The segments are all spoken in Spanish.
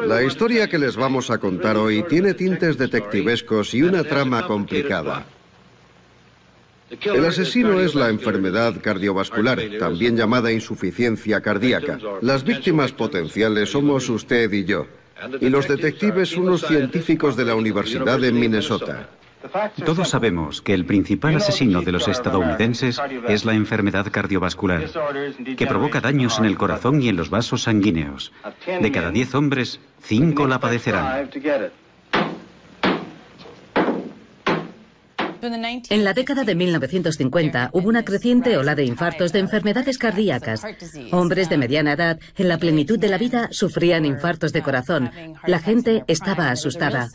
La historia que les vamos a contar hoy tiene tintes detectivescos y una trama complicada. El asesino es la enfermedad cardiovascular, también llamada insuficiencia cardíaca. Las víctimas potenciales somos usted y yo. Y los detectives unos científicos de la Universidad de Minnesota. Todos sabemos que el principal asesino de los estadounidenses es la enfermedad cardiovascular, que provoca daños en el corazón y en los vasos sanguíneos. De cada 10 hombres, 5 la padecerán. En la década de 1950 hubo una creciente ola de infartos de enfermedades cardíacas. Hombres de mediana edad, en la plenitud de la vida, sufrían infartos de corazón. La gente estaba asustada.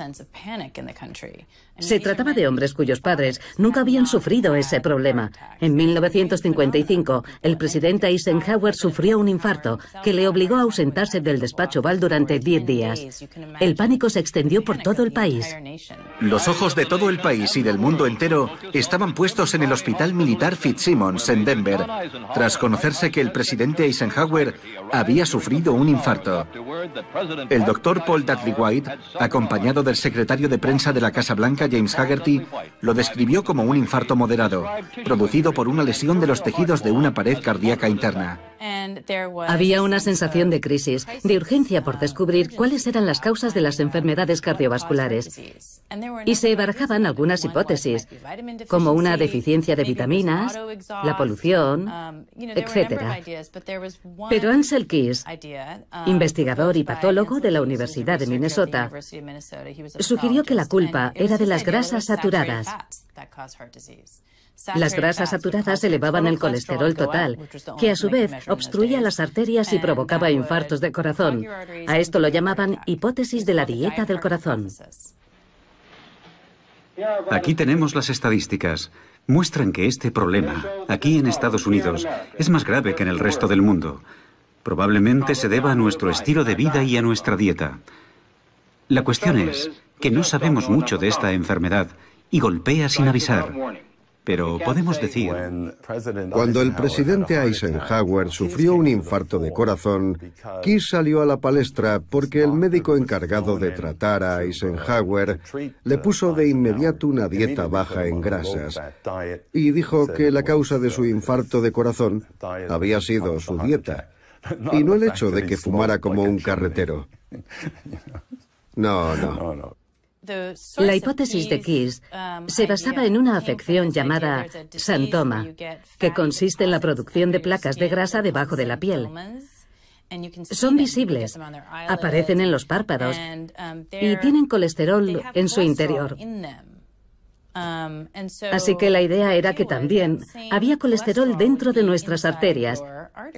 Se trataba de hombres cuyos padres nunca habían sufrido ese problema. En 1955, el presidente Eisenhower sufrió un infarto que le obligó a ausentarse del despacho Oval durante 10 días. El pánico se extendió por todo el país. Los ojos de todo el país y del mundo entero estaban puestos en el Hospital Militar Fitzsimmons en Denver, tras conocerse que el presidente Eisenhower había sufrido un infarto. El doctor Paul Dudley White, acompañado del secretario de prensa de la Casa Blanca, James Haggerty, lo describió como un infarto moderado, producido por una lesión de los tejidos de una pared cardíaca interna. Había una sensación de crisis, de urgencia por descubrir cuáles eran las causas de las enfermedades cardiovasculares. Y se barajaban algunas hipótesis, como una deficiencia de vitaminas, la polución, etc. Pero Ansel Keys, investigador y patólogo de la Universidad de Minnesota, sugirió que la culpa era de las grasas saturadas. Las grasas saturadas elevaban el colesterol total, que a su vez obstruía las arterias y provocaba infartos de corazón. A esto lo llamaban hipótesis de la dieta del corazón. Aquí tenemos las estadísticas. Muestran que este problema, aquí en Estados Unidos, es más grave que en el resto del mundo. Probablemente se deba a nuestro estilo de vida y a nuestra dieta. La cuestión es que no sabemos mucho de esta enfermedad y golpea sin avisar. Pero podemos decir... Cuando el presidente Eisenhower sufrió un infarto de corazón, Keys salió a la palestra porque el médico encargado de tratar a Eisenhower le puso de inmediato una dieta baja en grasas y dijo que la causa de su infarto de corazón había sido su dieta y no el hecho de que fumara como un carretero. No. La hipótesis de Keys se basaba en una afección llamada xantoma, que consiste en la producción de placas de grasa debajo de la piel. Son visibles, aparecen en los párpados y tienen colesterol en su interior. Así que la idea era que también había colesterol dentro de nuestras arterias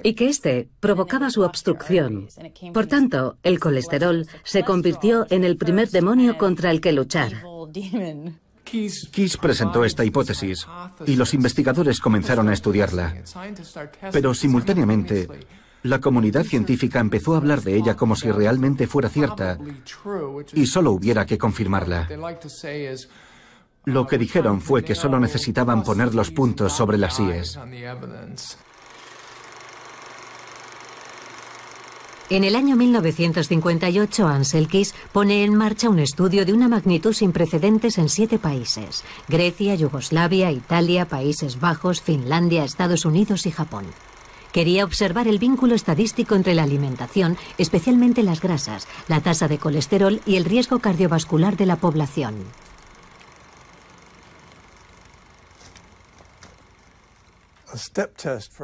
y que este provocaba su obstrucción. Por tanto, el colesterol se convirtió en el primer demonio contra el que luchar. Keys presentó esta hipótesis y los investigadores comenzaron a estudiarla. Pero simultáneamente, la comunidad científica empezó a hablar de ella como si realmente fuera cierta y solo hubiera que confirmarla. Lo que dijeron fue que solo necesitaban poner los puntos sobre las íes. En el año 1958, Ansel Keys pone en marcha un estudio de una magnitud sin precedentes en 7 países: Grecia, Yugoslavia, Italia, Países Bajos, Finlandia, Estados Unidos y Japón. Quería observar el vínculo estadístico entre la alimentación, especialmente las grasas, la tasa de colesterol y el riesgo cardiovascular de la población.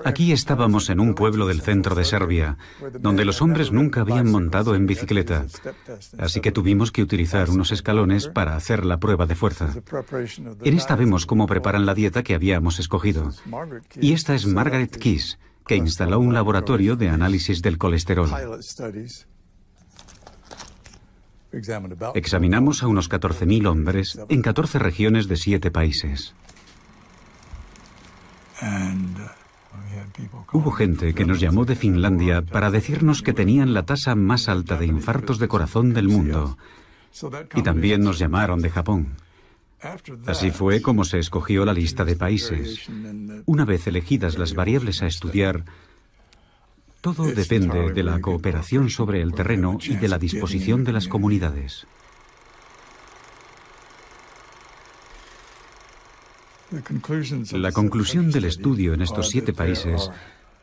Aquí estábamos en un pueblo del centro de Serbia, donde los hombres nunca habían montado en bicicleta, así que tuvimos que utilizar unos escalones para hacer la prueba de fuerza. En esta vemos cómo preparan la dieta que habíamos escogido. Y esta es Margaret Keys, que instaló un laboratorio de análisis del colesterol. Examinamos a unos 14.000 hombres en 14 regiones de 7 países. Hubo gente que nos llamó de Finlandia para decirnos que tenían la tasa más alta de infartos de corazón del mundo. Y también nos llamaron de Japón. Así fue como se escogió la lista de países. Una vez elegidas las variables a estudiar, Todo depende de la cooperación sobre el terreno y de la disposición de las comunidades. La conclusión del estudio en estos 7 países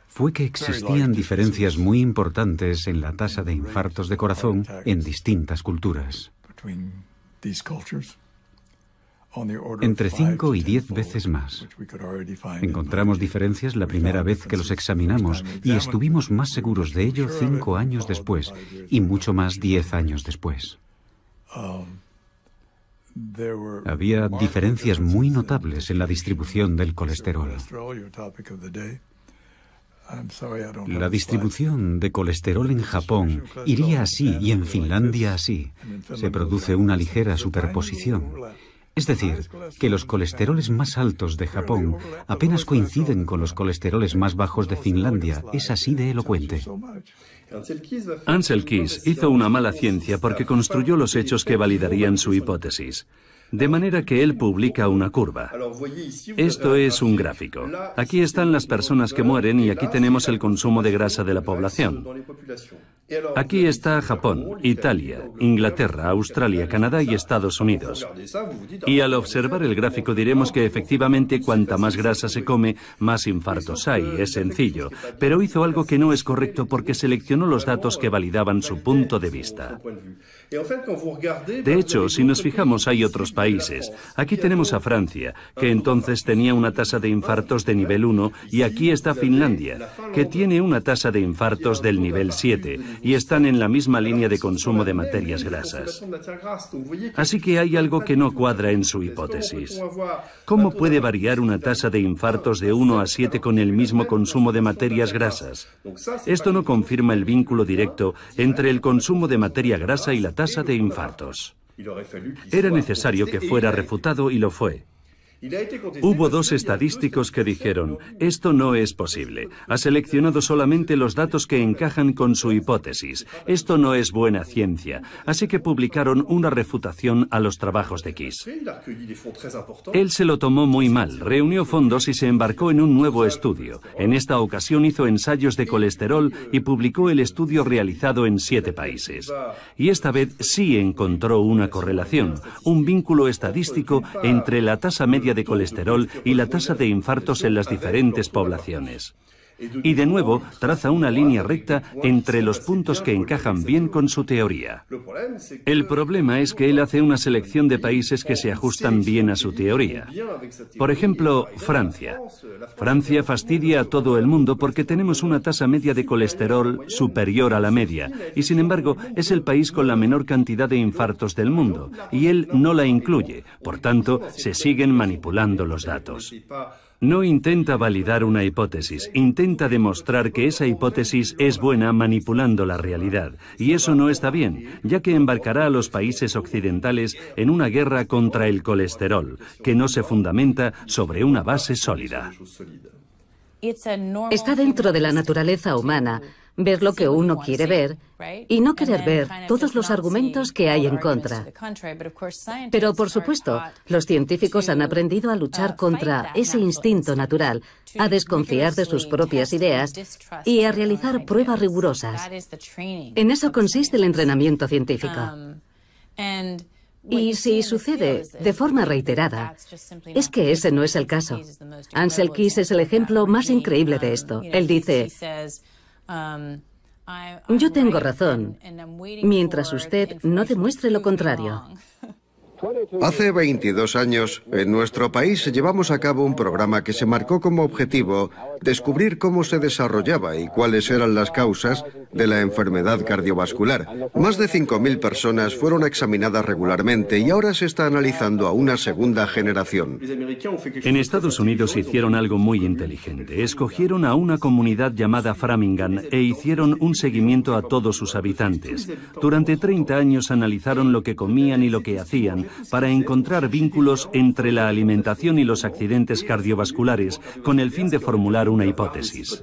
fue que existían diferencias muy importantes en la tasa de infartos de corazón en distintas culturas. Entre 5 y 10 veces más. Encontramos diferencias la primera vez que los examinamos y estuvimos más seguros de ello 5 años después y mucho más 10 años después. Había diferencias muy notables en la distribución del colesterol. La distribución de colesterol en Japón iría así y en Finlandia así. Se produce una ligera superposición. Es decir, que los colesteroles más altos de Japón apenas coinciden con los colesteroles más bajos de Finlandia. Es así de elocuente. Ansel Keys hizo una mala ciencia porque construyó los hechos que validarían su hipótesis. De manera que él publica una curva. Esto es un gráfico. Aquí están las personas que mueren y aquí tenemos el consumo de grasa de la población. Aquí está Japón, Italia, Inglaterra, Australia, Canadá y Estados Unidos. Y al observar el gráfico diremos que efectivamente cuanta más grasa se come, más infartos hay. Es sencillo. Pero hizo algo que no es correcto porque seleccionó los datos que validaban su punto de vista. De hecho, si nos fijamos, hay otros países. Aquí tenemos a Francia, que entonces tenía una tasa de infartos de nivel 1, y aquí está Finlandia, que tiene una tasa de infartos del nivel 7, y están en la misma línea de consumo de materias grasas. Así que hay algo que no cuadra en su hipótesis. ¿Cómo puede variar una tasa de infartos de 1 a 7 con el mismo consumo de materias grasas? Esto no confirma el vínculo directo entre el consumo de materia grasa y la tasa de infartos. Era necesario que fuera refutado y lo fue. Hubo 2 estadísticos que dijeron, esto no es posible. Ha seleccionado solamente los datos que encajan con su hipótesis. Esto no es buena ciencia. Así que publicaron una refutación a los trabajos de Keys. Él se lo tomó muy mal, reunió fondos y se embarcó en un nuevo estudio. En esta ocasión hizo ensayos de colesterol y publicó el estudio realizado en 7 países. Y esta vez sí encontró una correlación, un vínculo estadístico entre la tasa media de colesterol y la tasa de infartos en las diferentes poblaciones. Y de nuevo traza una línea recta entre los puntos que encajan bien con su teoría. El problema es que él hace una selección de países que se ajustan bien a su teoría. Por ejemplo, Francia. Francia fastidia a todo el mundo porque tenemos una tasa media de colesterol superior a la media, y sin embargo es el país con la menor cantidad de infartos del mundo, y él no la incluye. Por tanto, se siguen manipulando los datos. No intenta validar una hipótesis, intenta demostrar que esa hipótesis es buena manipulando la realidad. Y eso no está bien, ya que embarcará a los países occidentales en una guerra contra el colesterol, que no se fundamenta sobre una base sólida. Está dentro de la naturaleza humana ver lo que uno quiere ver y no querer ver todos los argumentos que hay en contra. Pero, por supuesto, los científicos han aprendido a luchar contra ese instinto natural, a desconfiar de sus propias ideas y a realizar pruebas rigurosas. En eso consiste el entrenamiento científico. Y si sucede de forma reiterada, es que ese no es el caso. Ansel Keys es el ejemplo más increíble de esto. Él dice, yo tengo razón, mientras usted no demuestre lo contrario. Hace 22 años, en nuestro país llevamos a cabo un programa que se marcó como objetivo descubrir cómo se desarrollaba y cuáles eran las causas de la enfermedad cardiovascular. Más de 5.000 personas fueron examinadas regularmente y ahora se está analizando a una segunda generación. En Estados Unidos hicieron algo muy inteligente. Escogieron a una comunidad llamada Framingham e hicieron un seguimiento a todos sus habitantes. Durante 30 años analizaron lo que comían y lo que hacían para encontrar vínculos entre la alimentación y los accidentes cardiovasculares con el fin de formular una hipótesis.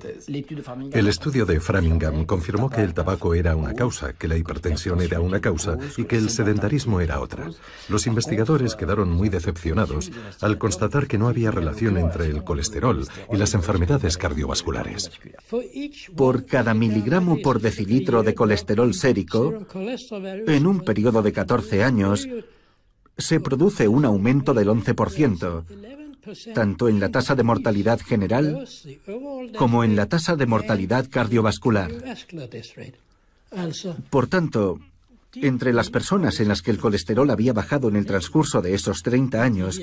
El estudio de Framingham confirmó que el tabaco era una causa, que la hipertensión era una causa y que el sedentarismo era otra. Los investigadores quedaron muy decepcionados al constatar que no había relación entre el colesterol y las enfermedades cardiovasculares. Por cada miligramo por decilitro de colesterol sérico, en un periodo de 14 años, se produce un aumento del 11%, tanto en la tasa de mortalidad general como en la tasa de mortalidad cardiovascular. Por tanto, entre las personas en las que el colesterol había bajado en el transcurso de esos 30 años,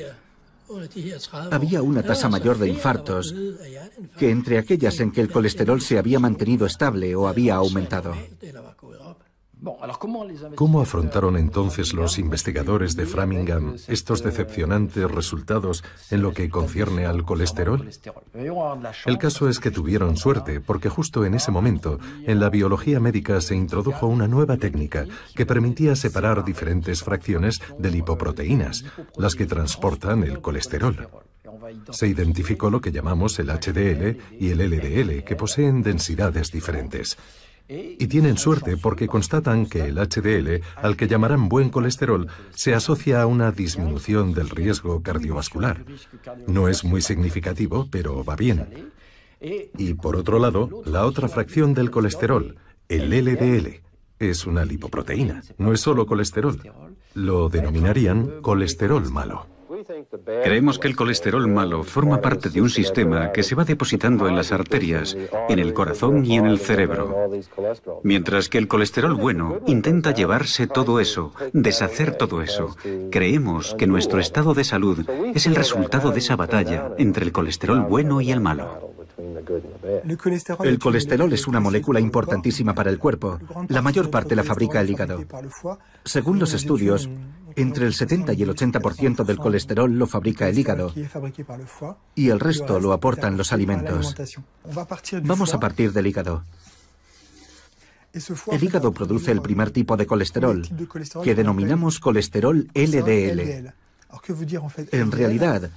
había una tasa mayor de infartos que entre aquellas en que el colesterol se había mantenido estable o había aumentado. ¿Cómo afrontaron entonces los investigadores de Framingham estos decepcionantes resultados en lo que concierne al colesterol? El caso es que tuvieron suerte, porque justo en ese momento, en la biología médica se introdujo una nueva técnica que permitía separar diferentes fracciones de lipoproteínas, las que transportan el colesterol. Se identificó lo que llamamos el HDL y el LDL, que poseen densidades diferentes. Y tienen suerte porque constatan que el HDL, al que llamarán buen colesterol, se asocia a una disminución del riesgo cardiovascular. No es muy significativo, pero va bien. Y por otro lado, la otra fracción del colesterol, el LDL, es una lipoproteína, no es solo colesterol. Lo denominarían colesterol malo. Creemos que el colesterol malo forma parte de un sistema que se va depositando en las arterias, en el corazón y en el cerebro. Mientras que el colesterol bueno intenta llevarse todo eso, deshacer todo eso. Creemos que nuestro estado de salud es el resultado de esa batalla entre el colesterol bueno y el malo. El colesterol es una molécula importantísima para el cuerpo. La mayor parte la fabrica el hígado. Según los estudios, entre el 70 y el 80% del colesterol lo fabrica el hígado y el resto lo aportan los alimentos. Vamos a partir del hígado. El hígado produce el primer tipo de colesterol, que denominamos colesterol LDL. En realidad,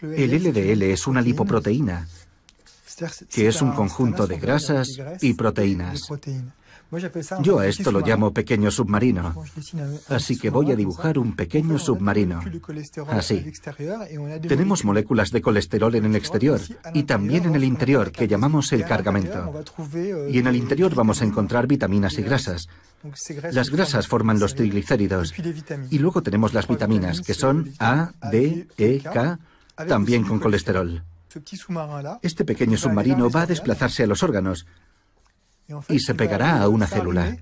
el LDL es una lipoproteína, que es un conjunto de grasas y proteínas. Yo a esto lo llamo pequeño submarino, así que voy a dibujar un pequeño submarino. Así. Tenemos moléculas de colesterol en el exterior y también en el interior, que llamamos el cargamento. Y en el interior vamos a encontrar vitaminas y grasas. Las grasas forman los triglicéridos. Y luego tenemos las vitaminas, que son A, D, E, K, también con colesterol. Este pequeño submarino va a desplazarse a los órganos y se pegará a una célula.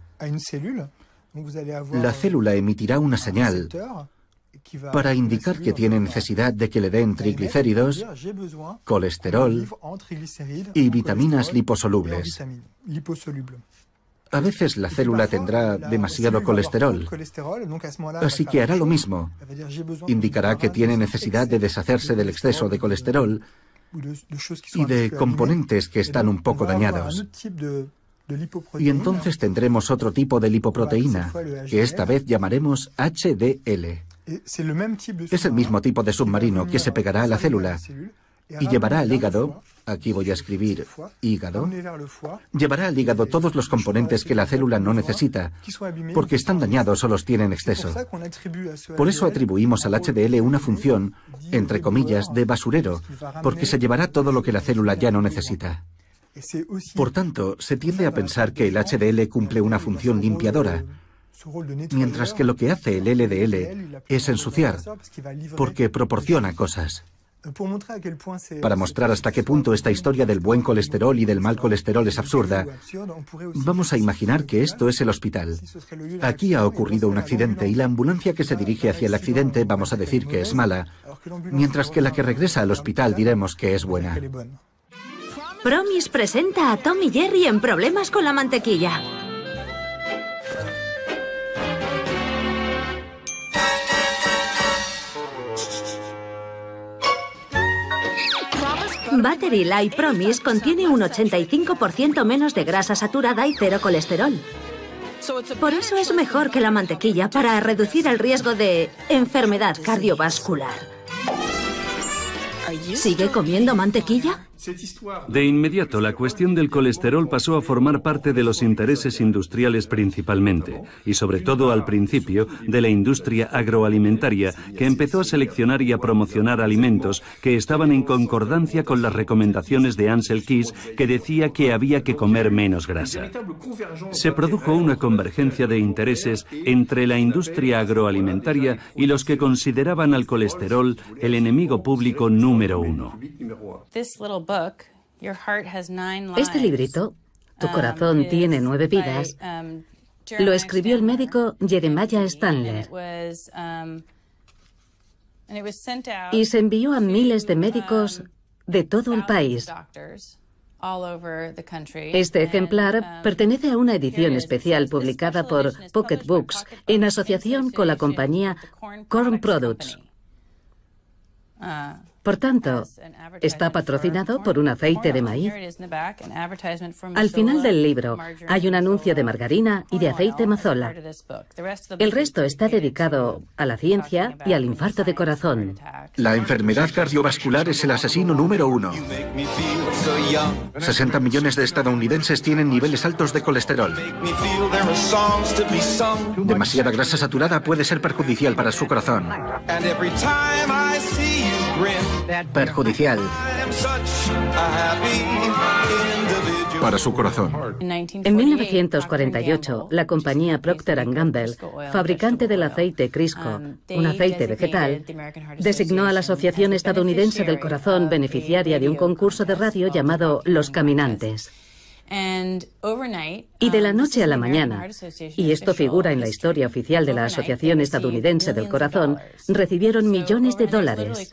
La célula emitirá una señal para indicar que tiene necesidad de que le den triglicéridos, colesterol y vitaminas liposolubles. A veces la célula tendrá demasiado colesterol, así que hará lo mismo. Indicará que tiene necesidad de deshacerse del exceso de colesterol y de componentes que están un poco dañados. Y entonces tendremos otro tipo de lipoproteína, que esta vez llamaremos HDL. Es el mismo tipo de submarino que se pegará a la célula y llevará al hígado, aquí voy a escribir hígado, llevará al hígado todos los componentes que la célula no necesita, porque están dañados o los tiene en exceso. Por eso atribuimos al HDL una función, entre comillas, de basurero, porque se llevará todo lo que la célula ya no necesita. Por tanto, se tiende a pensar que el HDL cumple una función limpiadora, mientras que lo que hace el LDL es ensuciar, porque proporciona cosas. Para mostrar hasta qué punto esta historia del buen colesterol y del mal colesterol es absurda, vamos a imaginar que esto es el hospital. Aquí ha ocurrido un accidente y la ambulancia que se dirige hacia el accidente vamos a decir que es mala, mientras que la que regresa al hospital diremos que es buena. Promis presenta a Tom y Jerry en Problemas con la mantequilla. Battery Light Promise contiene un 85% menos de grasa saturada y cero colesterol. Por eso es mejor que la mantequilla para reducir el riesgo de enfermedad cardiovascular. ¿Sigue comiendo mantequilla? De inmediato, la cuestión del colesterol pasó a formar parte de los intereses industriales principalmente, y sobre todo al principio de la industria agroalimentaria, que empezó a seleccionar y a promocionar alimentos que estaban en concordancia con las recomendaciones de Ancel Keys, que decía que había que comer menos grasa. Se produjo una convergencia de intereses entre la industria agroalimentaria y los que consideraban al colesterol el enemigo público número uno. Este librito, Tu corazón tiene 9 vidas, lo escribió el médico Jeremiah Standler y se envió a miles de médicos de todo el país. Este ejemplar pertenece a una edición especial publicada por Pocket Books en asociación con la compañía Corn Products. Por tanto, está patrocinado por un aceite de maíz. Al final del libro hay un anuncio de margarina y de aceite mazola. El resto está dedicado a la ciencia y al infarto de corazón. La enfermedad cardiovascular es el asesino número 1. 60 millones de estadounidenses tienen niveles altos de colesterol. Demasiada grasa saturada puede ser perjudicial para su corazón. Perjudicial para su corazón. En 1948, la compañía Procter & Gamble, fabricante del aceite Crisco, un aceite vegetal, designó a la Asociación Estadounidense del Corazón beneficiaria de un concurso de radio llamado Los Caminantes. Y de la noche a la mañana, y esto figura en la historia oficial de la Asociación Estadounidense del Corazón, recibieron millones de dólares.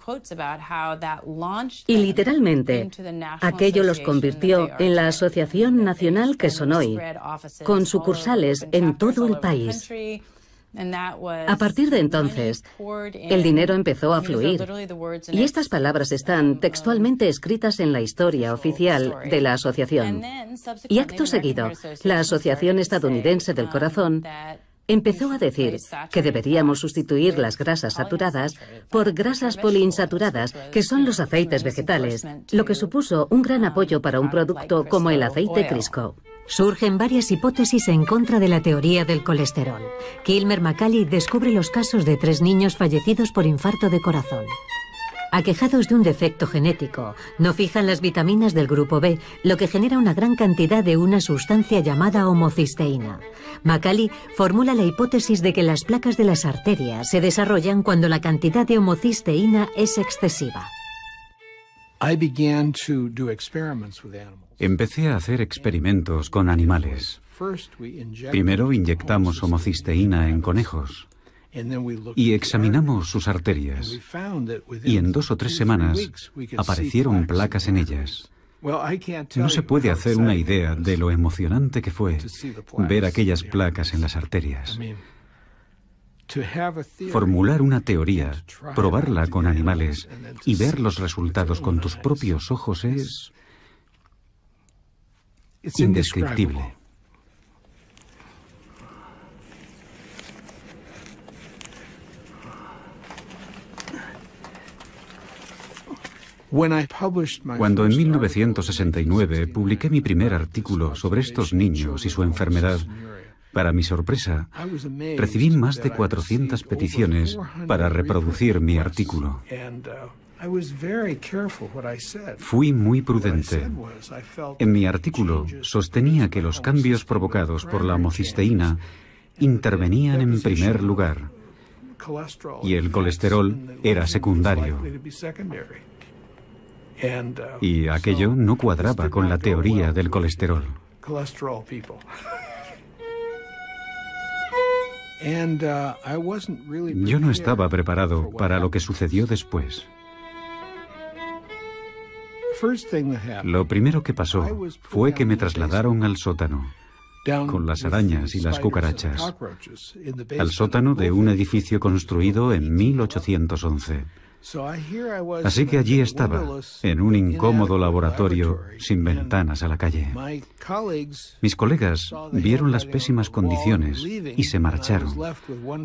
Y literalmente, aquello los convirtió en la asociación nacional que son hoy, con sucursales en todo el país. A partir de entonces, el dinero empezó a fluir, y estas palabras están textualmente escritas en la historia oficial de la asociación. Y acto seguido, la Asociación Estadounidense del Corazón empezó a decir que deberíamos sustituir las grasas saturadas por grasas poliinsaturadas, que son los aceites vegetales, lo que supuso un gran apoyo para un producto como el aceite Crisco. Surgen varias hipótesis en contra de la teoría del colesterol. Kilmer McCauley descubre los casos de 3 niños fallecidos por infarto de corazón. Aquejados de un defecto genético, no fijan las vitaminas del grupo B, lo que genera una gran cantidad de una sustancia llamada homocisteína. McCauley formula la hipótesis de que las placas de las arterias se desarrollan cuando la cantidad de homocisteína es excesiva. Empecé a hacer experimentos con animales. Primero inyectamos homocisteína en conejos y examinamos sus arterias. Y en 2 o 3 semanas aparecieron placas en ellas. No se puede hacer una idea de lo emocionante que fue ver aquellas placas en las arterias. Formular una teoría, probarla con animales y ver los resultados con tus propios ojos es indescriptible. Cuando en 1969 publiqué mi primer artículo sobre estos niños y su enfermedad, para mi sorpresa, recibí más de 400 peticiones para reproducir mi artículo. Fui muy prudente. En mi artículo sostenía que los cambios provocados por la homocisteína intervenían en primer lugar y el colesterol era secundario. Y aquello no cuadraba con la teoría del colesterol. Yo no estaba preparado para lo que sucedió después. Lo primero que pasó fue que me trasladaron al sótano, con las arañas y las cucarachas, al sótano de un edificio construido en 1811. Así que allí estaba, en un incómodo laboratorio sin ventanas a la calle. Mis colegas vieron las pésimas condiciones y se marcharon.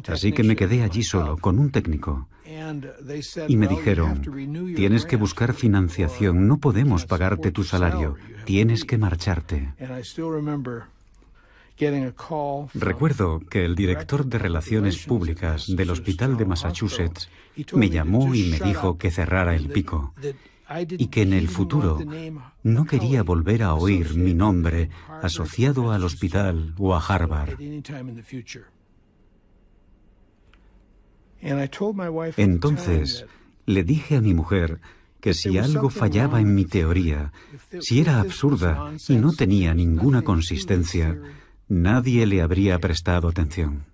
Así que me quedé allí solo, con un técnico. Y me dijeron, tienes que buscar financiación, no podemos pagarte tu salario, tienes que marcharte. Recuerdo que el director de Relaciones Públicas del Hospital de Massachusetts me llamó y me dijo que cerrara el pico y que en el futuro no quería volver a oír mi nombre asociado al hospital o a Harvard. Entonces le dije a mi mujer que si algo fallaba en mi teoría, si era absurda y no tenía ninguna consistencia, nadie le habría prestado atención.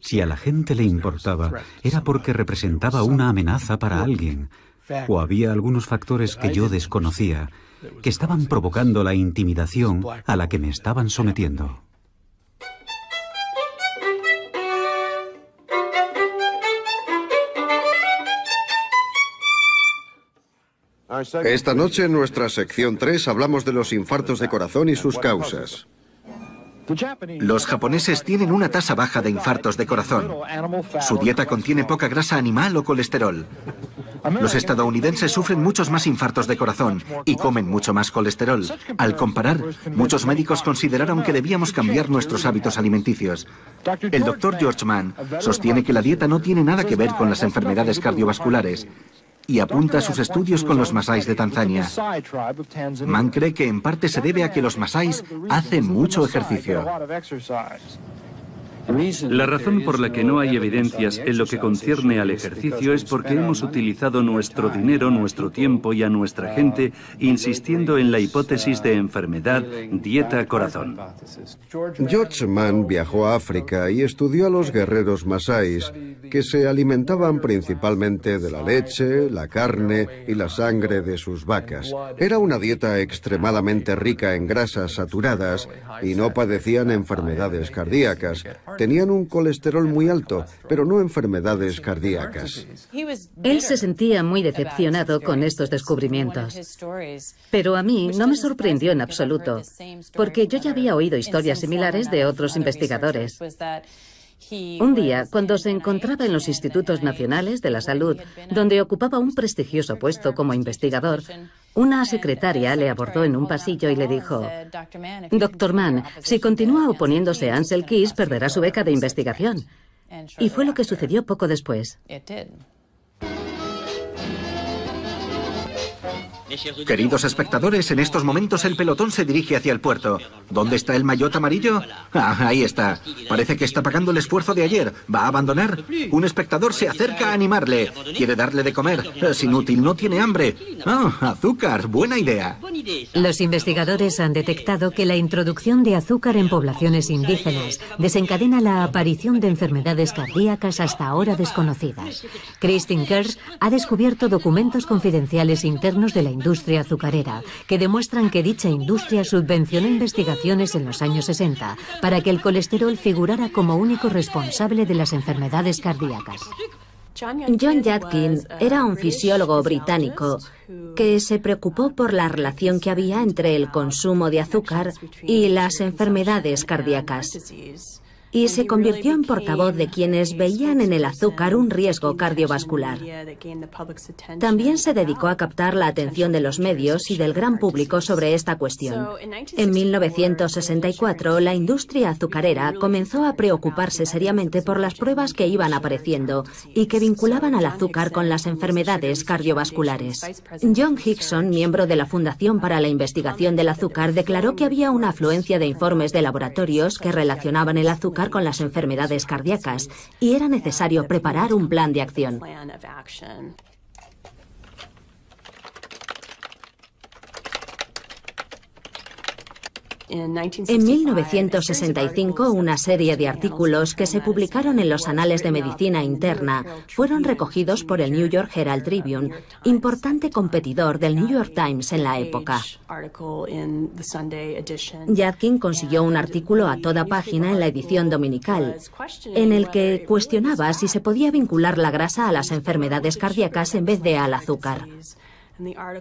Si a la gente le importaba, era porque representaba una amenaza para alguien, o había algunos factores que yo desconocía, que estaban provocando la intimidación a la que me estaban sometiendo. Esta noche en nuestra sección 3 hablamos de los infartos de corazón y sus causas. Los japoneses tienen una tasa baja de infartos de corazón. Su dieta contiene poca grasa animal o colesterol. Los estadounidenses sufren muchos más infartos de corazón y comen mucho más colesterol. Al comparar, muchos médicos consideraron que debíamos cambiar nuestros hábitos alimenticios. El doctor George Mann sostiene que la dieta no tiene nada que ver con las enfermedades cardiovasculares y apunta sus estudios con los masáis de Tanzania. Mann cree que en parte se debe a que los masáis hacen mucho ejercicio. La razón por la que no hay evidencias en lo que concierne al ejercicio es porque hemos utilizado nuestro dinero, nuestro tiempo y a nuestra gente insistiendo en la hipótesis de enfermedad, dieta, corazón. George Mann viajó a África y estudió a los guerreros masáis, que se alimentaban principalmente de la leche, la carne y la sangre de sus vacas. Era una dieta extremadamente rica en grasas saturadas y no padecían enfermedades cardíacas. Tenían un colesterol muy alto, pero no enfermedades cardíacas. Él se sentía muy decepcionado con estos descubrimientos. Pero a mí no me sorprendió en absoluto, porque yo ya había oído historias similares de otros investigadores. Un día, cuando se encontraba en los Institutos Nacionales de la Salud, donde ocupaba un prestigioso puesto como investigador, una secretaria le abordó en un pasillo y le dijo: «Dr. Mann, si continúa oponiéndose a Ansel Keys, perderá su beca de investigación». Y fue lo que sucedió poco después. Queridos espectadores, en estos momentos el pelotón se dirige hacia el puerto. ¿Dónde está el maillot amarillo? Ah, ahí está. Parece que está pagando el esfuerzo de ayer. ¿Va a abandonar? Un espectador se acerca a animarle. Quiere darle de comer. Es inútil, no tiene hambre. Ah, azúcar. Buena idea. Los investigadores han detectado que la introducción de azúcar en poblaciones indígenas desencadena la aparición de enfermedades cardíacas hasta ahora desconocidas. Kristin Kers ha descubierto documentos confidenciales internos de la industria azucarera que demuestran que dicha industria subvencionó investigaciones en los años 60 para que el colesterol figurara como único responsable de las enfermedades cardíacas. John Yadkin era un fisiólogo británico que se preocupó por la relación que había entre el consumo de azúcar y las enfermedades cardíacas. Y se convirtió en portavoz de quienes veían en el azúcar un riesgo cardiovascular. También se dedicó a captar la atención de los medios y del gran público sobre esta cuestión. En 1964, la industria azucarera comenzó a preocuparse seriamente por las pruebas que iban apareciendo y que vinculaban al azúcar con las enfermedades cardiovasculares. John Hickson, miembro de la Fundación para la Investigación del Azúcar, declaró que había una afluencia de informes de laboratorios que relacionaban el azúcar con las enfermedades cardíacas y era necesario preparar un plan de acción. En 1965, una serie de artículos que se publicaron en los Anales de Medicina Interna fueron recogidos por el New York Herald Tribune, importante competidor del New York Times en la época. Yadkin consiguió un artículo a toda página en la edición dominical, en el que cuestionaba si se podía vincular la grasa a las enfermedades cardíacas en vez de al azúcar.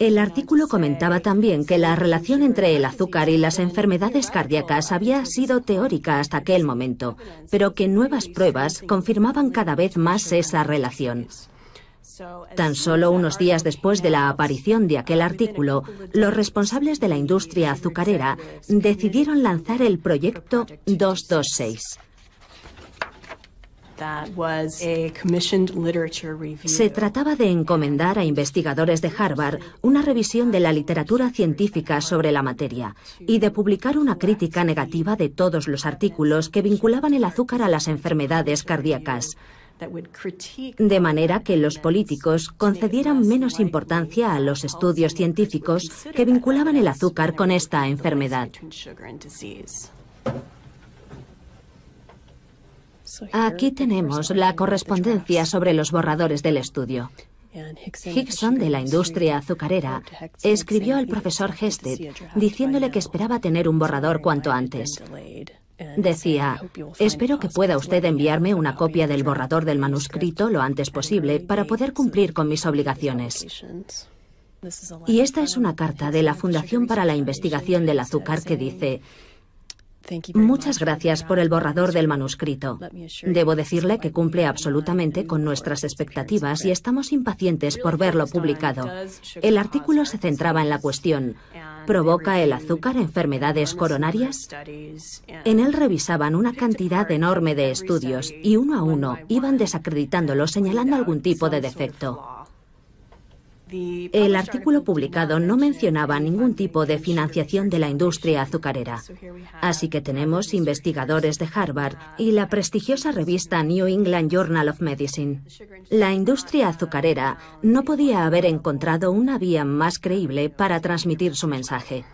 El artículo comentaba también que la relación entre el azúcar y las enfermedades cardíacas había sido teórica hasta aquel momento, pero que nuevas pruebas confirmaban cada vez más esa relación. Tan solo unos días después de la aparición de aquel artículo, los responsables de la industria azucarera decidieron lanzar el proyecto 226. Se trataba de encomendar a investigadores de Harvard una revisión de la literatura científica sobre la materia y de publicar una crítica negativa de todos los artículos que vinculaban el azúcar a las enfermedades cardíacas, de manera que los políticos concedieran menos importancia a los estudios científicos que vinculaban el azúcar con esta enfermedad. Aquí tenemos la correspondencia sobre los borradores del estudio. Hickson, de la industria azucarera, escribió al profesor Hested diciéndole que esperaba tener un borrador cuanto antes. Decía: espero que pueda usted enviarme una copia del borrador del manuscrito lo antes posible para poder cumplir con mis obligaciones. Y esta es una carta de la Fundación para la Investigación del Azúcar que dice: muchas gracias por el borrador del manuscrito. Debo decirle que cumple absolutamente con nuestras expectativas y estamos impacientes por verlo publicado. El artículo se centraba en la cuestión: ¿provoca el azúcar enfermedades coronarias? En él revisaban una cantidad enorme de estudios y uno a uno iban desacreditándolos señalando algún tipo de defecto. El artículo publicado no mencionaba ningún tipo de financiación de la industria azucarera. Así que tenemos investigadores de Harvard y la prestigiosa revista New England Journal of Medicine. La industria azucarera no podía haber encontrado una vía más creíble para transmitir su mensaje.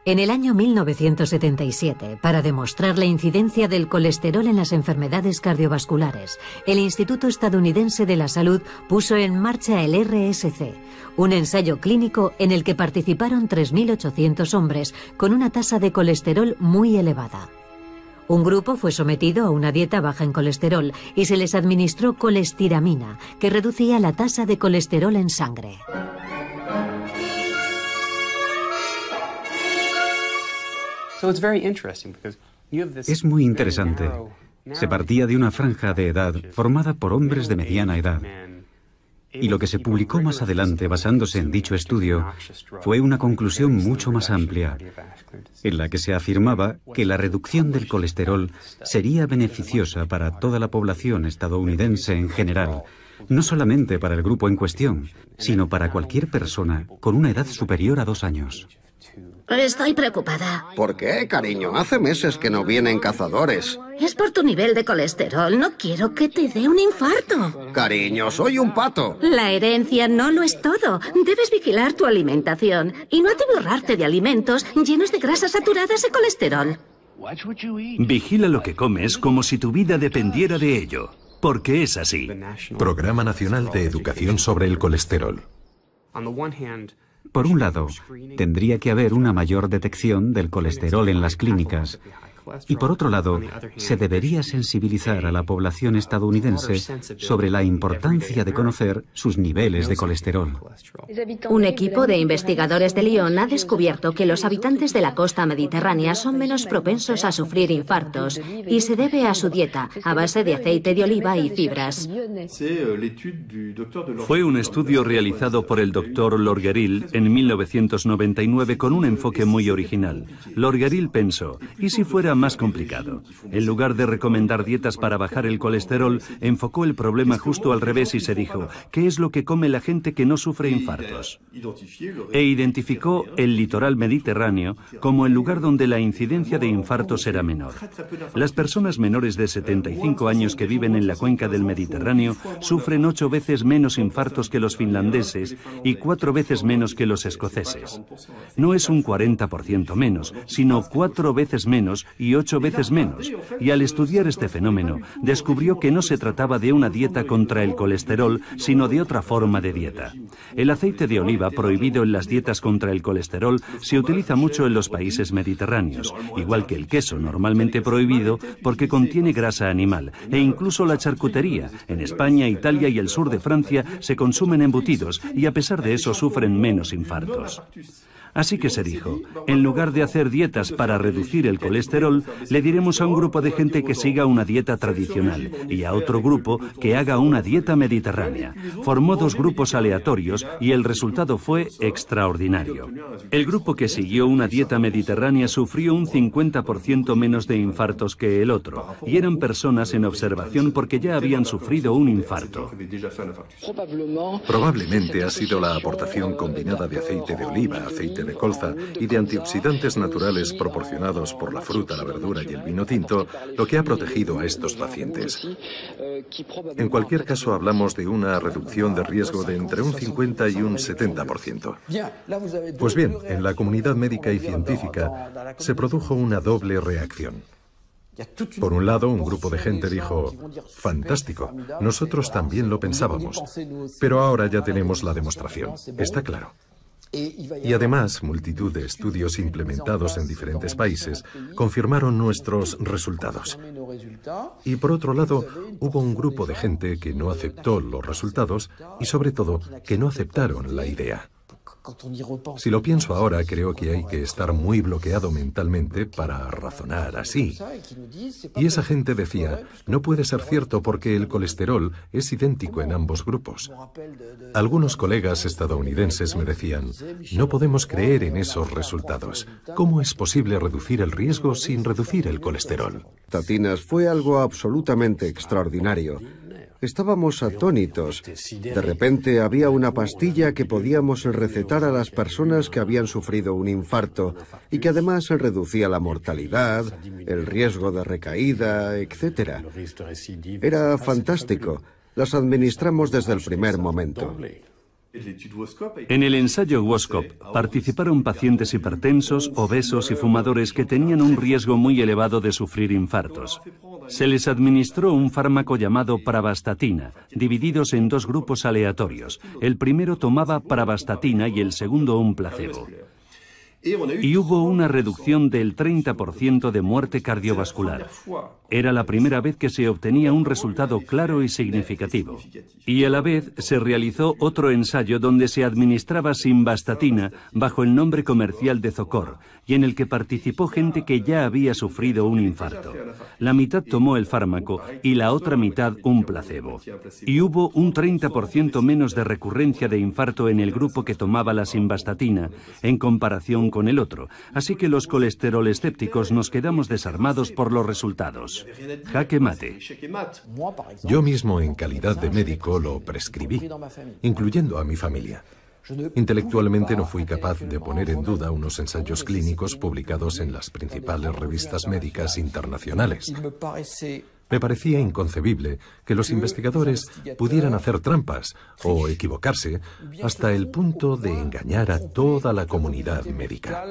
En el año 1977, para demostrar la incidencia del colesterol en las enfermedades cardiovasculares, el Instituto Estadounidense de la Salud puso en marcha el RSC, un ensayo clínico en el que participaron 3.800 hombres con una tasa de colesterol muy elevada. Un grupo fue sometido a una dieta baja en colesterol y se les administró colestiramina, que reducía la tasa de colesterol en sangre. Es muy interesante. Se partía de una franja de edad formada por hombres de mediana edad. Y lo que se publicó más adelante basándose en dicho estudio fue una conclusión mucho más amplia, en la que se afirmaba que la reducción del colesterol sería beneficiosa para toda la población estadounidense en general, no solamente para el grupo en cuestión, sino para cualquier persona con una edad superior a 2 años. Estoy preocupada. ¿Por qué, cariño? Hace meses que no vienen cazadores. Es por tu nivel de colesterol. No quiero que te dé un infarto. Cariño, soy un pato. La herencia no lo es todo. Debes vigilar tu alimentación y no atiborrarte de alimentos llenos de grasas saturadas y colesterol. Vigila lo que comes como si tu vida dependiera de ello, porque es así. Programa Nacional de Educación sobre el Colesterol. Por un lado, tendría que haber una mayor detección del colesterol en las clínicas. Y por otro lado, se debería sensibilizar a la población estadounidense sobre la importancia de conocer sus niveles de colesterol. Un equipo de investigadores de Lyon ha descubierto que los habitantes de la costa mediterránea son menos propensos a sufrir infartos y se debe a su dieta a base de aceite de oliva y fibras. Fue un estudio realizado por el Dr. Lorgeril en 1999 con un enfoque muy original. Lorgeril pensó: ¿y si fuera era más complicado. En lugar de recomendar dietas para bajar el colesterol, enfocó el problema justo al revés y se dijo, ¿qué es lo que come la gente que no sufre infartos? E identificó el litoral mediterráneo como el lugar donde la incidencia de infartos era menor. Las personas menores de 75 años que viven en la cuenca del Mediterráneo sufren 8 veces menos infartos que los finlandeses y 4 veces menos que los escoceses. No es un 40% menos, sino 4 veces menos y 8 veces menos. Y al estudiar este fenómeno, descubrió que no se trataba de una dieta contra el colesterol, sino de otra forma de dieta. El aceite de oliva, prohibido en las dietas contra el colesterol, se utiliza mucho en los países mediterráneos, igual que el queso, normalmente prohibido porque contiene grasa animal, e incluso la charcutería. En España, Italia y el sur de Francia se consumen embutidos y a pesar de eso sufren menos infartos. Así que se dijo, en lugar de hacer dietas para reducir el colesterol, le diremos a un grupo de gente que siga una dieta tradicional y a otro grupo que haga una dieta mediterránea. Formó 2 grupos aleatorios y el resultado fue extraordinario. El grupo que siguió una dieta mediterránea sufrió un 50% menos de infartos que el otro, y eran personas en observación porque ya habían sufrido un infarto. Probablemente ha sido la aportación combinada de aceite de oliva, aceite de colza y de antioxidantes naturales proporcionados por la fruta, la verdura y el vino tinto lo que ha protegido a estos pacientes. En cualquier caso, hablamos de una reducción de riesgo de entre un 50 y un 70%. Pues bien, en la comunidad médica y científica se produjo una doble reacción. Por un lado, un grupo de gente dijo, fantástico, nosotros también lo pensábamos, pero ahora ya tenemos la demostración, está claro. Y además, multitud de estudios implementados en diferentes países confirmaron nuestros resultados. Y por otro lado, hubo un grupo de gente que no aceptó los resultados y sobre todo que no aceptaron la idea. Si lo pienso ahora, creo que hay que estar muy bloqueado mentalmente para razonar así. Y esa gente decía, no puede ser cierto porque el colesterol es idéntico en ambos grupos. Algunos colegas estadounidenses me decían, no podemos creer en esos resultados. ¿Cómo es posible reducir el riesgo sin reducir el colesterol? Tatinas fue algo absolutamente extraordinario. Estábamos atónitos. De repente había una pastilla que podíamos recetar a las personas que habían sufrido un infarto y que además reducía la mortalidad, el riesgo de recaída, etc. Era fantástico. Las administramos desde el primer momento. En el ensayo WOSCOP participaron pacientes hipertensos, obesos y fumadores que tenían un riesgo muy elevado de sufrir infartos. Se les administró un fármaco llamado pravastatina, divididos en 2 grupos aleatorios. El primero tomaba pravastatina y el segundo un placebo. Y hubo una reducción del 30% de muerte cardiovascular. Era la primera vez que se obtenía un resultado claro y significativo. Y a la vez se realizó otro ensayo donde se administraba simvastatina bajo el nombre comercial de Zocor, y en el que participó gente que ya había sufrido un infarto. La mitad tomó el fármaco y la otra mitad un placebo. Y hubo un 30% menos de recurrencia de infarto en el grupo que tomaba la simvastatina en comparación con el otro, así que los colesterol escépticos nos quedamos desarmados por los resultados. Jaque mate. Yo mismo, en calidad de médico, lo prescribí, incluyendo a mi familia. Intelectualmente no fui capaz de poner en duda unos ensayos clínicos publicados en las principales revistas médicas internacionales. Me parecía inconcebible que los investigadores pudieran hacer trampas o equivocarse hasta el punto de engañar a toda la comunidad médica.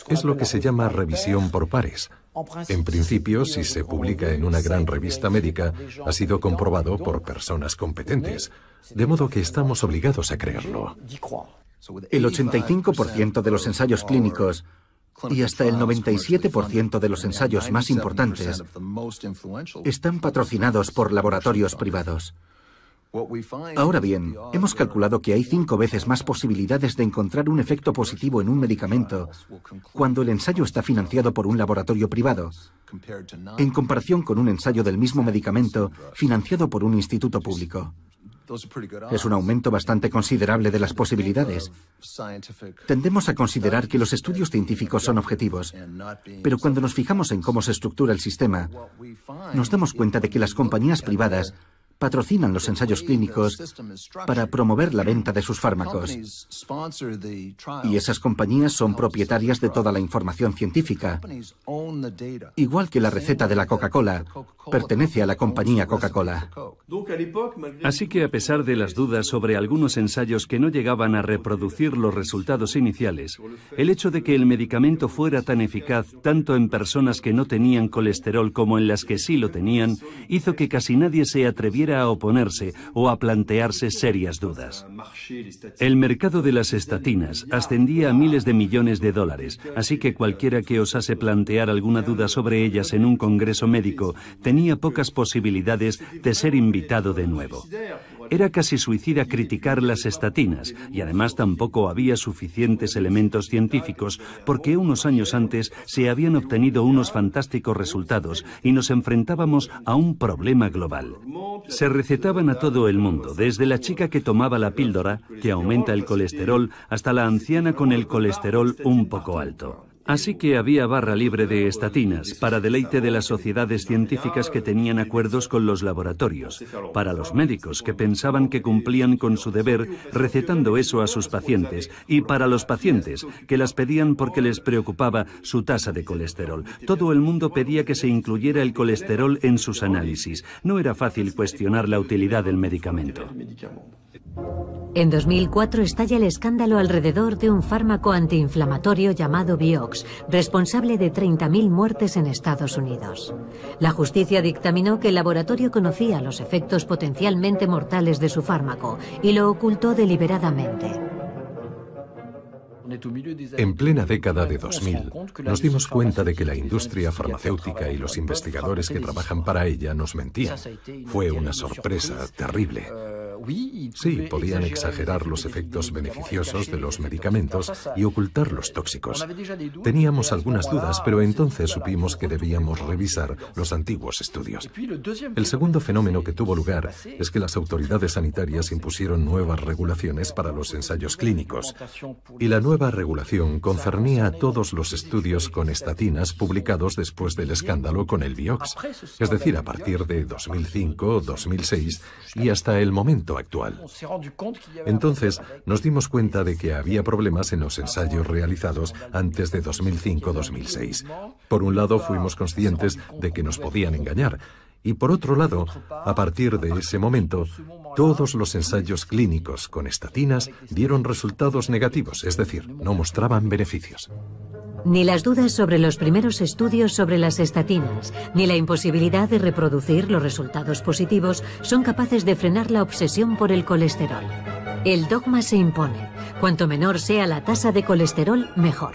Es lo que se llama revisión por pares. En principio, si se publica en una gran revista médica, ha sido comprobado por personas competentes, de modo que estamos obligados a creerlo. El 85% de los ensayos clínicos y hasta el 97% de los ensayos más importantes están patrocinados por laboratorios privados. Ahora bien, hemos calculado que hay 5 veces más posibilidades de encontrar un efecto positivo en un medicamento cuando el ensayo está financiado por un laboratorio privado, en comparación con un ensayo del mismo medicamento financiado por un instituto público. Es un aumento bastante considerable de las posibilidades. Tendemos a considerar que los estudios científicos son objetivos, pero cuando nos fijamos en cómo se estructura el sistema, nos damos cuenta de que las compañías privadas patrocinan los ensayos clínicos para promover la venta de sus fármacos. Y esas compañías son propietarias de toda la información científica. Igual que la receta de la Coca-Cola pertenece a la compañía Coca-Cola. Así que a pesar de las dudas sobre algunos ensayos que no llegaban a reproducir los resultados iniciales, el hecho de que el medicamento fuera tan eficaz tanto en personas que no tenían colesterol como en las que sí lo tenían, hizo que casi nadie se atreviera a oponerse o a plantearse serias dudas. El mercado de las estatinas ascendía a miles de millones de dólares, así que cualquiera que osase plantear alguna duda sobre ellas en un congreso médico tenía pocas posibilidades de ser invitado de nuevo. Era casi suicida criticar las estatinas y además tampoco había suficientes elementos científicos porque unos años antes se habían obtenido unos fantásticos resultados y nos enfrentábamos a un problema global. Se recetaban a todo el mundo, desde la chica que tomaba la píldora, que aumenta el colesterol, hasta la anciana con el colesterol un poco alto. Así que había barra libre de estatinas, para deleite de las sociedades científicas que tenían acuerdos con los laboratorios, para los médicos que pensaban que cumplían con su deber recetando eso a sus pacientes, y para los pacientes que las pedían porque les preocupaba su tasa de colesterol. Todo el mundo pedía que se incluyera el colesterol en sus análisis. No era fácil cuestionar la utilidad del medicamento. En 2004 estalla el escándalo alrededor de un fármaco antiinflamatorio llamado Vioxx, responsable de 30.000 muertes en Estados Unidos. La justicia dictaminó que el laboratorio conocía los efectos potencialmente mortales de su fármaco y lo ocultó deliberadamente. En plena década de 2000, nos dimos cuenta de que la industria farmacéutica y los investigadores que trabajan para ella nos mentían. Fue una sorpresa terrible. Sí, podían exagerar los efectos beneficiosos de los medicamentos y ocultar los tóxicos. Teníamos algunas dudas, pero entonces supimos que debíamos revisar los antiguos estudios. El segundo fenómeno que tuvo lugar es que las autoridades sanitarias impusieron nuevas regulaciones para los ensayos clínicos. Y la nueva regulación concernía a todos los estudios con estatinas publicados después del escándalo con el Vioxx, es decir, a partir de 2005, 2006 y hasta el momento actual. Entonces, nos dimos cuenta de que había problemas en los ensayos realizados antes de 2005-2006. Por un lado, fuimos conscientes de que nos podían engañar, y por otro lado, a partir de ese momento, todos los ensayos clínicos con estatinas dieron resultados negativos, es decir, no mostraban beneficios. Ni las dudas sobre los primeros estudios sobre las estatinas, ni la imposibilidad de reproducir los resultados positivos son capaces de frenar la obsesión por el colesterol. El dogma se impone. Cuanto menor sea la tasa de colesterol, mejor.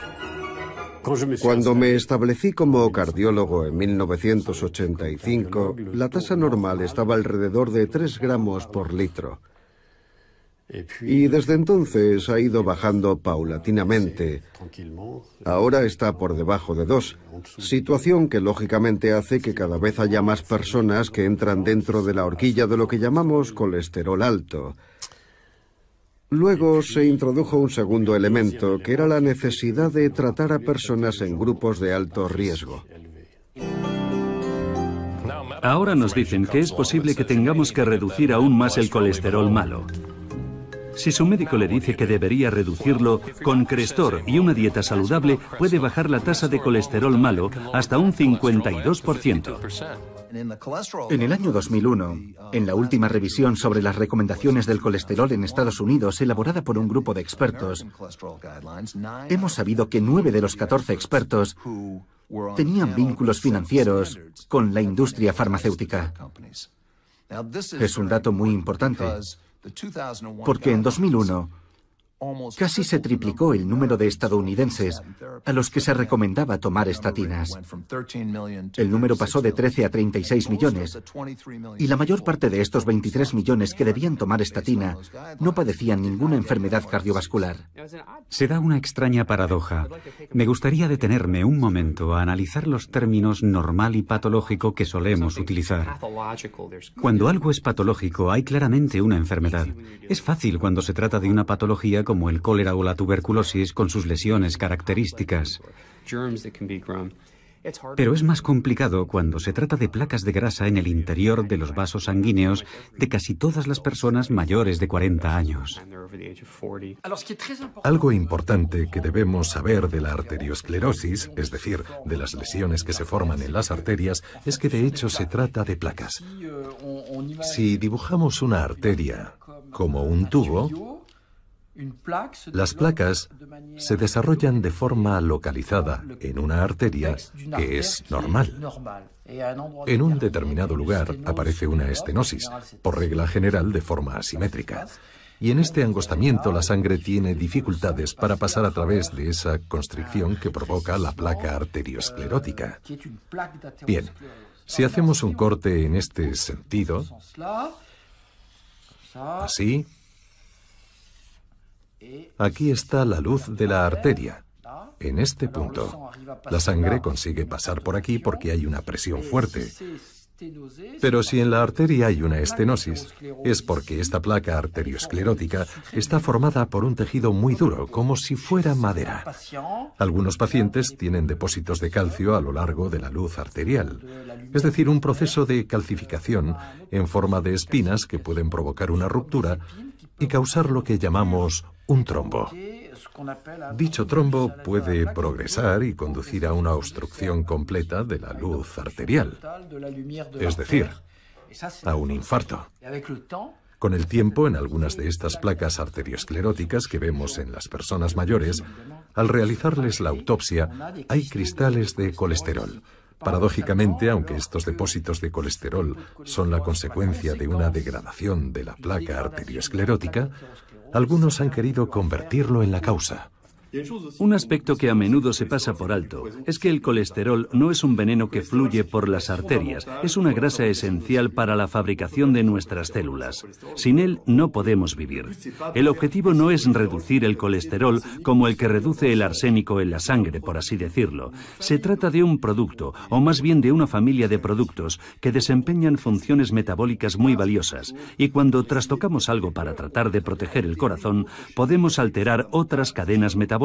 Cuando me establecí como cardiólogo en 1985, la tasa normal estaba alrededor de 3 gramos por litro. Y desde entonces ha ido bajando paulatinamente. Ahora está por debajo de 2, situación que lógicamente hace que cada vez haya más personas que entran dentro de la horquilla de lo que llamamos colesterol alto. Luego se introdujo un segundo elemento, que era la necesidad de tratar a personas en grupos de alto riesgo. Ahora nos dicen que es posible que tengamos que reducir aún más el colesterol malo. Si su médico le dice que debería reducirlo, con Crestor y una dieta saludable puede bajar la tasa de colesterol malo hasta un 52%. En el año 2001, en la última revisión sobre las recomendaciones del colesterol en Estados Unidos, elaborada por un grupo de expertos, hemos sabido que 9 de los 14 expertos tenían vínculos financieros con la industria farmacéutica. Es un dato muy importante, porque en 2001 Casi se triplicó el número de estadounidenses a los que se recomendaba tomar estatinas. El número pasó de 13 a 36 millones, y la mayor parte de estos 23 millones que debían tomar estatina no padecían ninguna enfermedad cardiovascular. Se da una extraña paradoja. Me gustaría detenerme un momento a analizar los términos normal y patológico que solemos utilizar. Cuando algo es patológico, hay claramente una enfermedad. Es fácil cuando se trata de una patología como el cólera o la tuberculosis con sus lesiones características. Pero es más complicado cuando se trata de placas de grasa en el interior de los vasos sanguíneos de casi todas las personas mayores de 40 años. Algo importante que debemos saber de la arteriosclerosis, es decir, de las lesiones que se forman en las arterias, es que de hecho se trata de placas. Si dibujamos una arteria como un tubo, las placas se desarrollan de forma localizada en una arteria que es normal. En un determinado lugar aparece una estenosis, por regla general de forma asimétrica. Y en este angostamiento la sangre tiene dificultades para pasar a través de esa constricción que provoca la placa arteriosclerótica. Bien, si hacemos un corte en este sentido, así, aquí está la luz de la arteria, en este punto. La sangre consigue pasar por aquí porque hay una presión fuerte. Pero si en la arteria hay una estenosis, es porque esta placa arteriosclerótica está formada por un tejido muy duro, como si fuera madera. Algunos pacientes tienen depósitos de calcio a lo largo de la luz arterial, es decir, un proceso de calcificación en forma de espinas que pueden provocar una ruptura y causar lo que llamamos un trombo. Dicho trombo puede progresar y conducir a una obstrucción completa de la luz arterial, es decir, a un infarto. Con el tiempo, en algunas de estas placas arterioscleróticas que vemos en las personas mayores, al realizarles la autopsia, hay cristales de colesterol. Paradójicamente, aunque estos depósitos de colesterol son la consecuencia de una degradación de la placa arteriosclerótica, algunos han querido convertirlo en la causa. Un aspecto que a menudo se pasa por alto es que el colesterol no es un veneno que fluye por las arterias, es una grasa esencial para la fabricación de nuestras células. Sin él no podemos vivir. El objetivo no es reducir el colesterol como el que reduce el arsénico en la sangre, por así decirlo. Se trata de un producto, o más bien de una familia de productos que desempeñan funciones metabólicas muy valiosas, y cuando trastocamos algo para tratar de proteger el corazón, podemos alterar otras cadenas metabólicas,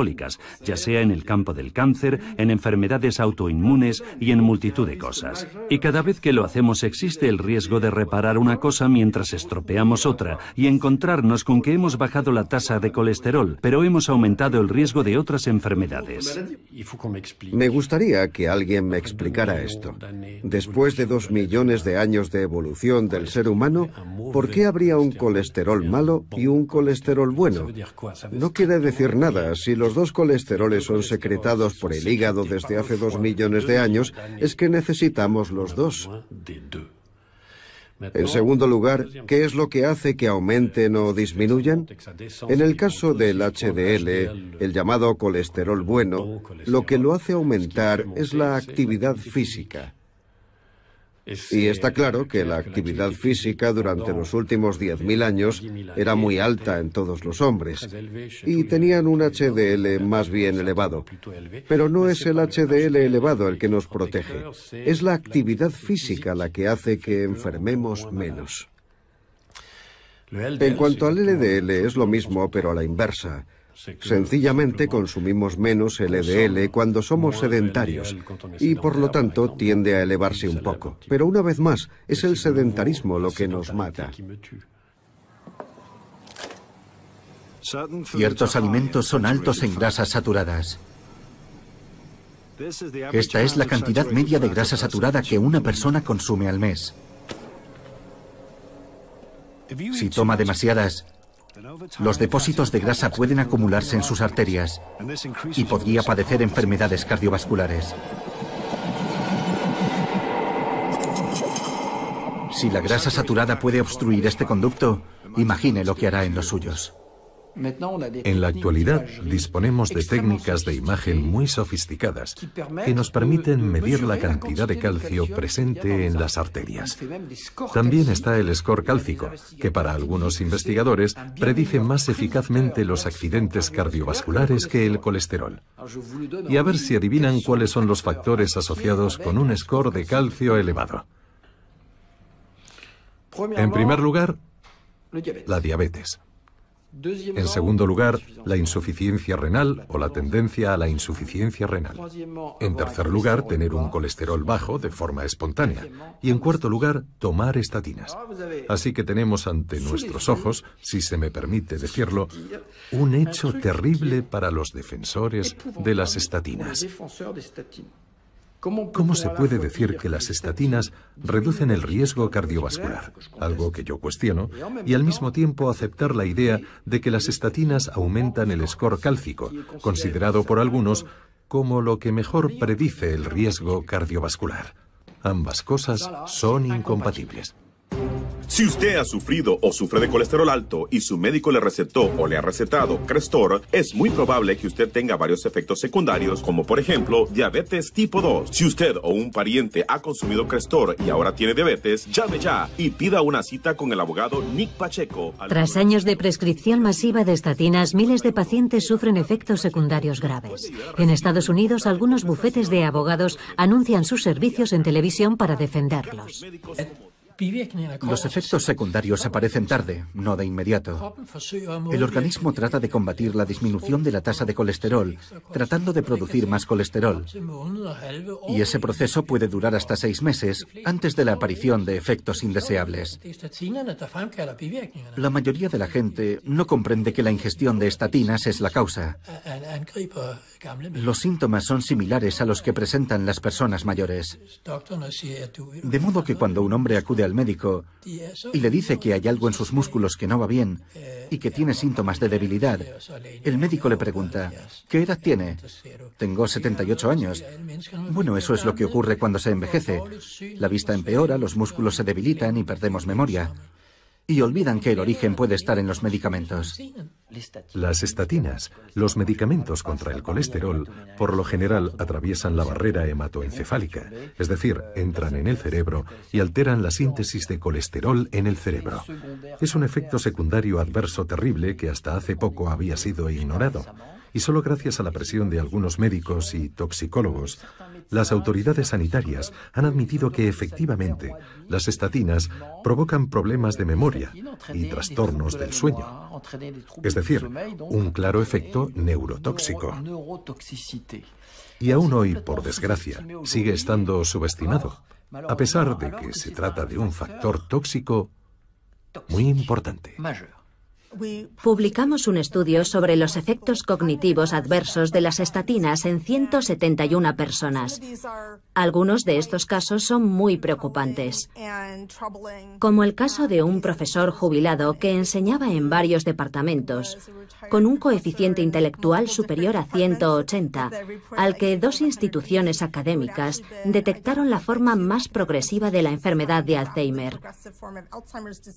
ya sea en el campo del cáncer, en enfermedades autoinmunes y en multitud de cosas. Y cada vez que lo hacemos existe el riesgo de reparar una cosa mientras estropeamos otra y encontrarnos con que hemos bajado la tasa de colesterol, pero hemos aumentado el riesgo de otras enfermedades. Me gustaría que alguien me explicara esto. Después de 2 millones de años de evolución del ser humano, ¿por qué habría un colesterol malo y un colesterol bueno? No quiere decir nada. Si los dos colesteroles son secretados por el hígado desde hace 2 millones de años, es que necesitamos los dos. En segundo lugar, ¿qué es lo que hace que aumenten o disminuyan? En el caso del HDL, el llamado colesterol bueno, lo que lo hace aumentar es la actividad física. Y está claro que la actividad física durante los últimos 10.000 años era muy alta en todos los hombres y tenían un HDL más bien elevado. Pero no es el HDL elevado el que nos protege, es la actividad física la que hace que enfermemos menos. En cuanto al LDL es lo mismo pero a la inversa. Sencillamente consumimos menos LDL cuando somos sedentarios y por lo tanto tiende a elevarse un poco. Pero una vez más, es el sedentarismo lo que nos mata. Ciertos alimentos son altos en grasas saturadas. Esta es la cantidad media de grasa saturada que una persona consume al mes. Si toma demasiadas, los depósitos de grasa pueden acumularse en sus arterias y podría padecer enfermedades cardiovasculares. Si la grasa saturada puede obstruir este conducto, imagine lo que hará en los suyos. En la actualidad disponemos de técnicas de imagen muy sofisticadas que nos permiten medir la cantidad de calcio presente en las arterias. También está el score cálcico, que para algunos investigadores predice más eficazmente los accidentes cardiovasculares que el colesterol. Y a ver si adivinan cuáles son los factores asociados con un score de calcio elevado. En primer lugar, la diabetes. En segundo lugar, la insuficiencia renal o la tendencia a la insuficiencia renal. En tercer lugar, tener un colesterol bajo de forma espontánea. Y en cuarto lugar, tomar estatinas. Así que tenemos ante nuestros ojos, si se me permite decirlo, un hecho terrible para los defensores de las estatinas. ¿Cómo se puede decir que las estatinas reducen el riesgo cardiovascular? Algo que yo cuestiono, y al mismo tiempo aceptar la idea de que las estatinas aumentan el score cálcico, considerado por algunos como lo que mejor predice el riesgo cardiovascular. Ambas cosas son incompatibles. Si usted ha sufrido o sufre de colesterol alto y su médico le recetó o le ha recetado Crestor, es muy probable que usted tenga varios efectos secundarios, como por ejemplo diabetes tipo 2. Si usted o un pariente ha consumido Crestor y ahora tiene diabetes, llame ya y pida una cita con el abogado Nick Pacheco. Tras años de prescripción masiva de estatinas, miles de pacientes sufren efectos secundarios graves. En Estados Unidos, algunos bufetes de abogados anuncian sus servicios en televisión para defenderlos. Los efectos secundarios aparecen tarde, no de inmediato. El organismo trata de combatir la disminución de la tasa de colesterol, tratando de producir más colesterol. Y ese proceso puede durar hasta 6 meses antes de la aparición de efectos indeseables. La mayoría de la gente no comprende que la ingestión de estatinas es la causa. Los síntomas son similares a los que presentan las personas mayores. De modo que cuando un hombre acude al médico y le dice que hay algo en sus músculos que no va bien y que tiene síntomas de debilidad, el médico le pregunta, ¿qué edad tiene? Tengo 78 años. Bueno, eso es lo que ocurre cuando se envejece. La vista empeora, los músculos se debilitan y perdemos memoria. Y olvidan que el origen puede estar en los medicamentos. Las estatinas, los medicamentos contra el colesterol, por lo general atraviesan la barrera hematoencefálica, es decir, entran en el cerebro y alteran la síntesis de colesterol en el cerebro. Es un efecto secundario adverso terrible que hasta hace poco había sido ignorado. Y solo gracias a la presión de algunos médicos y toxicólogos, las autoridades sanitarias han admitido que efectivamente las estatinas provocan problemas de memoria y trastornos del sueño. Es decir, un claro efecto neurotóxico. Y aún hoy, por desgracia, sigue estando subestimado, a pesar de que se trata de un factor tóxico muy importante. Publicamos un estudio sobre los efectos cognitivos adversos de las estatinas en 171 personas. Algunos de estos casos son muy preocupantes, como el caso de un profesor jubilado que enseñaba en varios departamentos, con un coeficiente intelectual superior a 180, al que 2 instituciones académicas detectaron la forma más progresiva de la enfermedad de Alzheimer,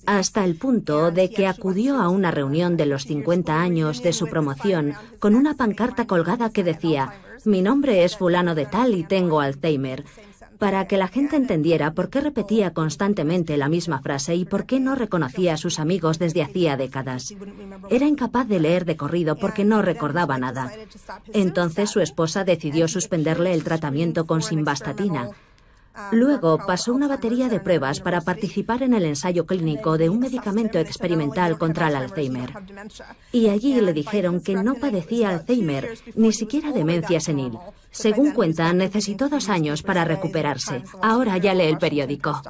hasta el punto de que acudió a una reunión de los 50 años de su promoción con una pancarta colgada que decía: «Mi nombre es fulano de tal y tengo Alzheimer», para que la gente entendiera por qué repetía constantemente la misma frase y por qué no reconocía a sus amigos desde hacía décadas. Era incapaz de leer de corrido porque no recordaba nada. Entonces su esposa decidió suspenderle el tratamiento con simvastatina. Luego pasó una batería de pruebas para participar en el ensayo clínico de un medicamento experimental contra el Alzheimer. Y allí le dijeron que no padecía Alzheimer, ni siquiera demencia senil. Según cuenta, necesitó 2 años para recuperarse. Ahora ya lee el periódico.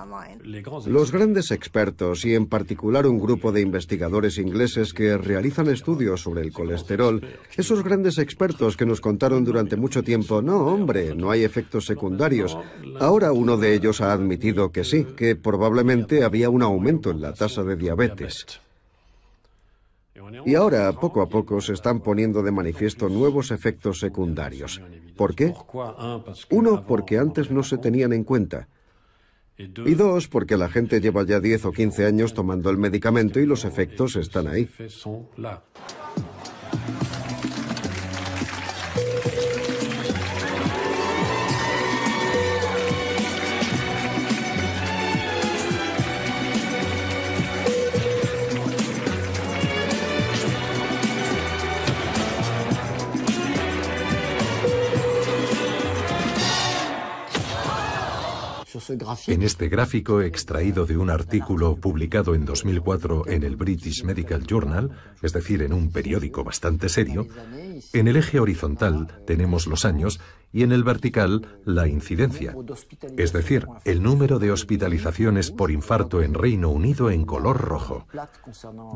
Los grandes expertos, y en particular un grupo de investigadores ingleses que realizan estudios sobre el colesterol, esos grandes expertos que nos contaron durante mucho tiempo, no, hombre, no hay efectos secundarios. Ahora uno de ellos ha admitido que sí, que probablemente había un aumento en la tasa de diabetes. Y ahora, poco a poco, se están poniendo de manifiesto nuevos efectos secundarios. ¿Por qué? 1, porque antes no se tenían en cuenta. Y 2, porque la gente lleva ya 10 o 15 años tomando el medicamento y los efectos están ahí. En este gráfico, extraído de un artículo publicado en 2004 en el British Medical Journal, es decir, en un periódico bastante serio, en el eje horizontal tenemos los años y en el vertical la incidencia, es decir, el número de hospitalizaciones por infarto en Reino Unido en color rojo.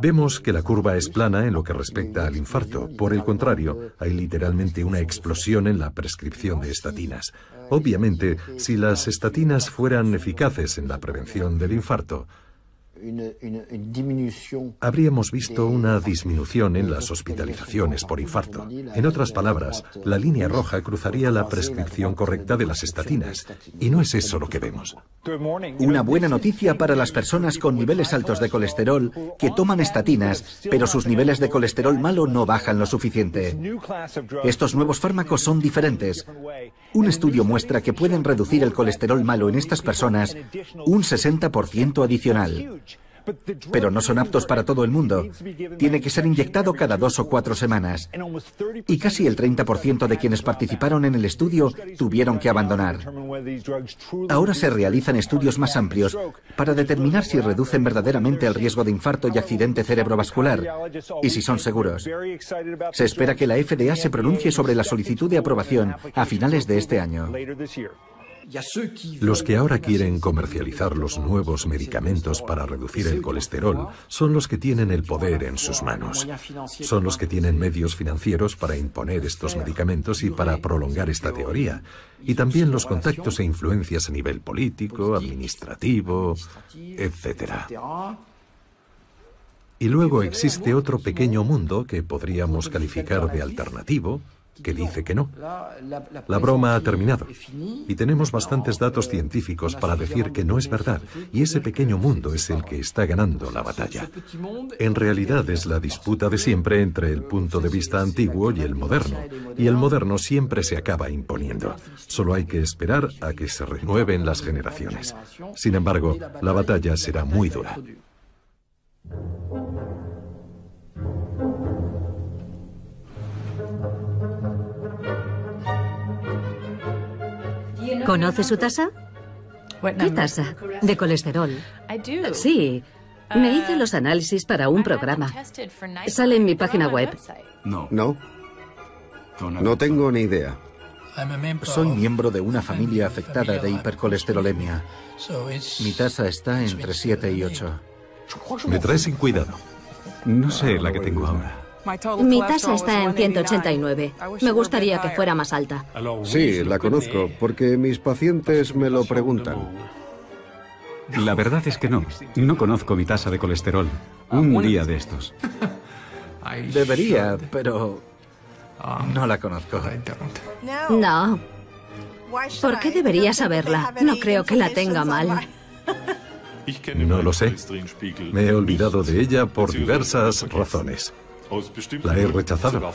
Vemos que la curva es plana en lo que respecta al infarto. Por el contrario, hay literalmente una explosión en la prescripción de estatinas. Obviamente, si las estatinas fueran eficaces en la prevención del infarto, habríamos visto una disminución en las hospitalizaciones por infarto. En otras palabras, la línea roja cruzaría la prescripción correcta de las estatinas, y no es eso lo que vemos. Una buena noticia para las personas con niveles altos de colesterol que toman estatinas, pero sus niveles de colesterol malo no bajan lo suficiente. Estos nuevos fármacos son diferentes. Un estudio muestra que pueden reducir el colesterol malo en estas personas un 60% adicional. Pero no son aptos para todo el mundo. Tiene que ser inyectado cada 2 o 4 semanas. Y casi el 30% de quienes participaron en el estudio tuvieron que abandonar. Ahora se realizan estudios más amplios para determinar si reducen verdaderamente el riesgo de infarto y accidente cerebrovascular y si son seguros. Se espera que la FDA se pronuncie sobre la solicitud de aprobación a finales de este año. Los que ahora quieren comercializar los nuevos medicamentos para reducir el colesterol son los que tienen el poder en sus manos. Son los que tienen medios financieros para imponer estos medicamentos y para prolongar esta teoría. Y también los contactos e influencias a nivel político, administrativo, etc. Y luego existe otro pequeño mundo que podríamos calificar de alternativo, que dice que no. La broma ha terminado y tenemos bastantes datos científicos para decir que no es verdad, y ese pequeño mundo es el que está ganando la batalla. En realidad es la disputa de siempre entre el punto de vista antiguo y el moderno siempre se acaba imponiendo. Solo hay que esperar a que se renueven las generaciones. Sin embargo, la batalla será muy dura. ¿Conoce su tasa? ¿Qué tasa? De colesterol. Sí, me hice los análisis para un programa. Sale en mi página web. No tengo ni idea. Soy miembro de una familia afectada de hipercolesterolemia. Mi tasa está entre 7 y 8. Me trae sin cuidado. No sé la que tengo ahora. Mi tasa está en 189. Me gustaría que fuera más alta. Sí, la conozco, porque mis pacientes me lo preguntan. La verdad es que no. No conozco mi tasa de colesterol. Un día de estos. Debería, pero no la conozco. No. ¿Por qué debería saberla? No creo que la tenga mal. No lo sé. Me he olvidado de ella por diversas razones. La he rechazado.